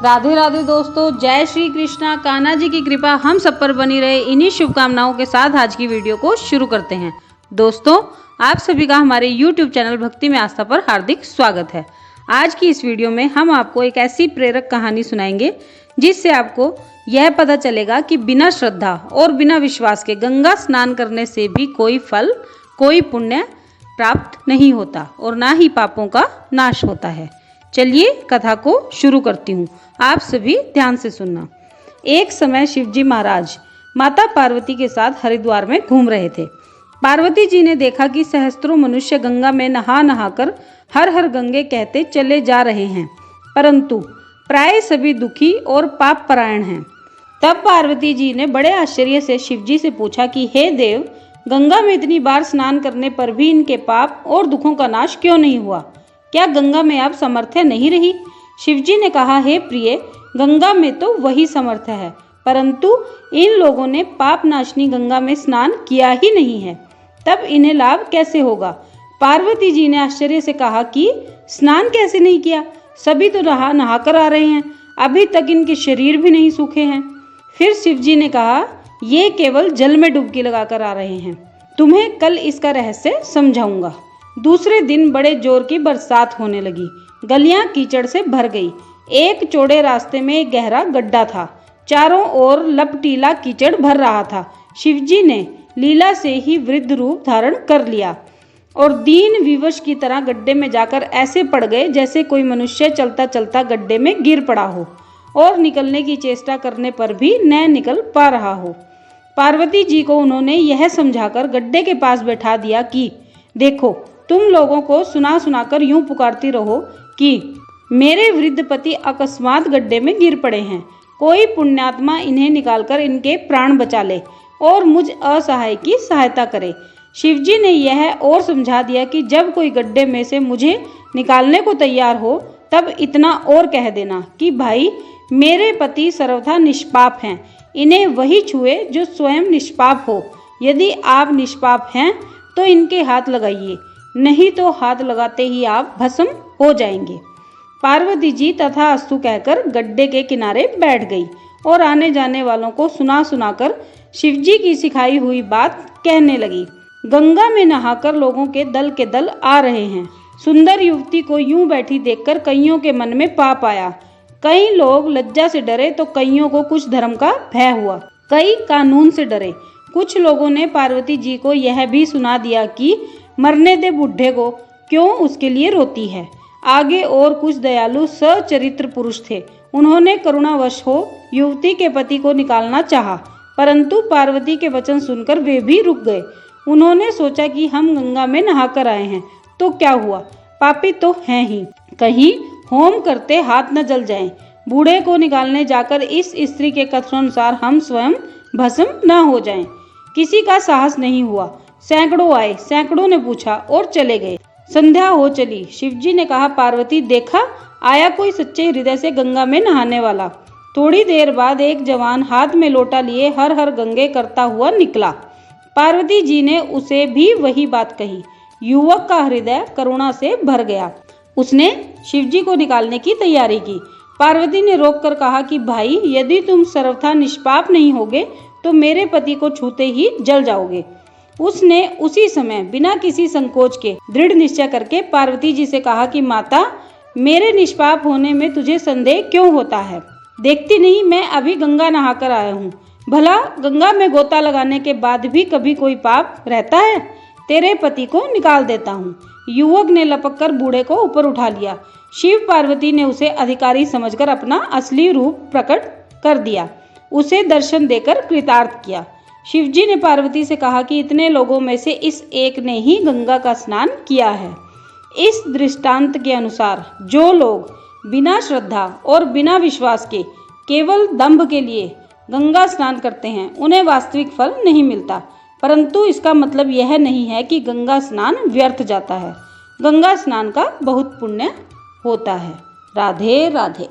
राधे राधे दोस्तों, जय श्री कृष्णा। कान्हा जी की कृपा हम सब पर बनी रहे, इन्हीं शुभकामनाओं के साथ आज की वीडियो को शुरू करते हैं। दोस्तों, आप सभी का हमारे YouTube चैनल भक्ति में आस्था पर हार्दिक स्वागत है। आज की इस वीडियो में हम आपको एक ऐसी प्रेरक कहानी सुनाएंगे जिससे आपको यह पता चलेगा कि बिना श्रद्धा और बिना विश्वास के गंगा स्नान करने से भी कोई फल, कोई पुण्य प्राप्त नहीं होता और ना ही पापों का नाश होता है। चलिए कथा को शुरू करती हूँ, आप सभी ध्यान से सुनना। एक समय शिवजी महाराज माता पार्वती के साथ हरिद्वार में घूम रहे थे। पार्वती जी ने देखा कि सहस्त्रों मनुष्य गंगा में नहा नहाकर हर हर गंगे कहते चले जा रहे हैं, परंतु प्राय सभी दुखी और पाप परायण हैं। तब पार्वती जी ने बड़े आश्चर्य से शिवजी से पूछा कि हे देव, गंगा में इतनी बार स्नान करने पर भी इनके पाप और दुखों का नाश क्यों नहीं हुआ? क्या गंगा में अब समर्थ नहीं रही? शिवजी ने कहा, हे प्रिय, गंगा में तो वही समर्थ है, परंतु इन लोगों ने पाप नाशनी गंगा में स्नान किया ही नहीं है, तब इन्हें लाभ कैसे होगा? पार्वती जी ने आश्चर्य से कहा कि स्नान कैसे नहीं किया? सभी तो नहा कर आ रहे हैं, अभी तक इनके शरीर भी नहीं सूखे हैं। फिर शिवजी ने कहा, ये केवल जल में डुबकी लगाकर आ रहे हैं, तुम्हें कल इसका रहस्य समझाऊंगा। दूसरे दिन बड़े जोर की बरसात होने लगी, गलियां कीचड़ से भर गई। एक चौड़े रास्ते में एक गहरा गड्ढा था, चारों ओर लपटीला कीचड़ भर रहा था। शिवजी ने लीला से ही वृद्ध रूप धारण कर लिया और दीन विवश की तरह गड्ढे में जाकर ऐसे पड़ गए जैसे कोई मनुष्य चलता चलता गड्ढे में गिर पड़ा हो और निकलने की चेष्टा करने पर भी न निकल पा रहा हो। पार्वती जी को उन्होंने यह समझाकर गड्ढे के पास बैठा दिया कि देखो, तुम लोगों को सुना सुनाकर यूं पुकारती रहो कि मेरे वृद्ध पति अकस्मात गड्ढे में गिर पड़े हैं, कोई पुण्यात्मा इन्हें निकालकर इनके प्राण बचा ले और मुझ असहाय की सहायता करे। शिवजी ने यह और समझा दिया कि जब कोई गड्ढे में से मुझे निकालने को तैयार हो, तब इतना और कह देना कि भाई, मेरे पति सर्वथा निष्पाप हैं, इन्हें वही छुए जो स्वयं निष्पाप हो। यदि आप निष्पाप हैं तो इनके हाथ लगाइए, नहीं तो हाथ लगाते ही आप भस्म हो जाएंगे। पार्वती जी तथा अस्तु कहकर गड्ढे के किनारे बैठ गई और आने जाने वालों को सुना सुनाकर शिवजी की सिखाई हुई बात कहने लगी। गंगा में नहाकर लोगों के दल आ रहे हैं। सुंदर युवती को यूं बैठी देखकर कईयों के मन में पाप आया। कई लोग लज्जा से डरे तो कईयों को कुछ धर्म का भय हुआ, कई कानून से डरे। कुछ लोगों ने पार्वती जी को यह भी सुना दिया कि मरने दे बुढ़े को, क्यों उसके लिए रोती है। आगे और कुछ दयालु सचरित्र पुरुष थे, उन्होंने करुणावश हो युवती के पति को निकालना चाहा, परंतु पार्वती के वचन सुनकर वे भी रुक गए। उन्होंने सोचा कि हम गंगा में नहाकर आए हैं तो क्या हुआ, पापी तो हैं ही, कहीं होम करते हाथ न जल जाएं। बूढ़े को निकालने जाकर इस स्त्री के कथनानुसार हम स्वयं भस्म न हो जाएं। किसी का साहस नहीं हुआ। सैकड़ों आए, सैकड़ों ने पूछा और चले गए। संध्या हो चली। शिवजी ने कहा, पार्वती, देखा आया कोई सच्चे हृदय से गंगा में नहाने वाला। थोड़ी देर बाद एक जवान हाथ में लोटा लिए हर हर गंगे करता हुआ निकला। पार्वती जी ने उसे भी वही बात कही। युवक का हृदय करुणा से भर गया। उसने शिवजी को निकालने की तैयारी की। पार्वती ने रोककर कहा कि भाई, यदि तुम सर्वथा निष्पाप नहीं होगे तो मेरे पति को छूते ही जल जाओगे। उसने उसी समय बिना किसी संकोच के दृढ़ निश्चय करके पार्वती जी से कहा कि माता, मेरे निष्पाप होने में तुझे संदेह क्यों होता है? देखती नहीं, मैं अभी गंगा नहाकर आया हूँ। भला गंगा में गोता लगाने के बाद भी कभी कोई पाप रहता है? तेरे पति को निकाल देता हूँ। युवक ने लपक कर बूढ़े को ऊपर उठा लिया। शिव पार्वती ने उसे अधिकारी समझकर अपना असली रूप प्रकट कर दिया, उसे दर्शन देकर कृतार्थ किया। शिवजी ने पार्वती से कहा कि इतने लोगों में से इस एक ने ही गंगा का स्नान किया है। इस दृष्टांत के अनुसार जो लोग बिना श्रद्धा और बिना विश्वास के केवल दंभ के लिए गंगा स्नान करते हैं, उन्हें वास्तविक फल नहीं मिलता, परंतु इसका मतलब यह नहीं है कि गंगा स्नान व्यर्थ जाता है। गंगा स्नान का बहुत पुण्य होता है। राधे राधे।